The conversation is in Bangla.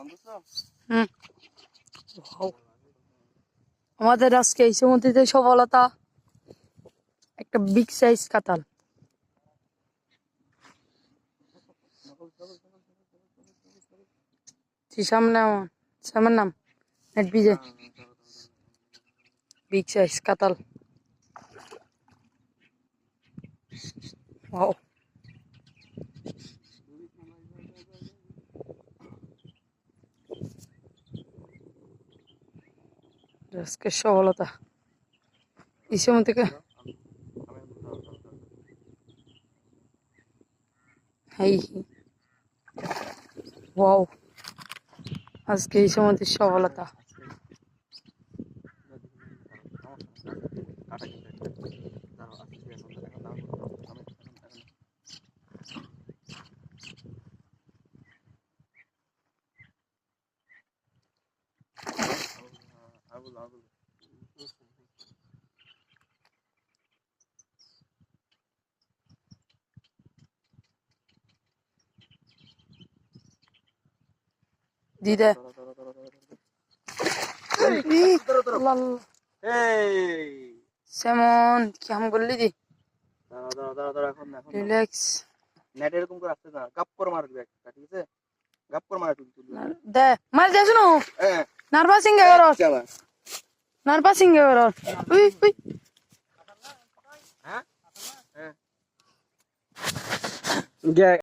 হুম আমাদের আজকে এই সমুদ্রে সফলতা একটা বিগ সাইজ কাতাল। সামনে সামনের নাম নেট বিজে বিগ সাইজ কাতাল। ওয়াও আজকে সফলতা এই সময় থেকে এই ওয়াও আজকে এই সময় সফলতা। দিদে সেমন কেমন করলি দি রিল্যাক্স নেট এরকম করে আসতে না, গাপ করে মারবি একটা, ঠিক আছে? গাপ করে মারবি দে মার দে শুনো নার্ভাসিং গে করো নার্ভাসিং গে করো উই উই হ্যাঁ হ্যাঁ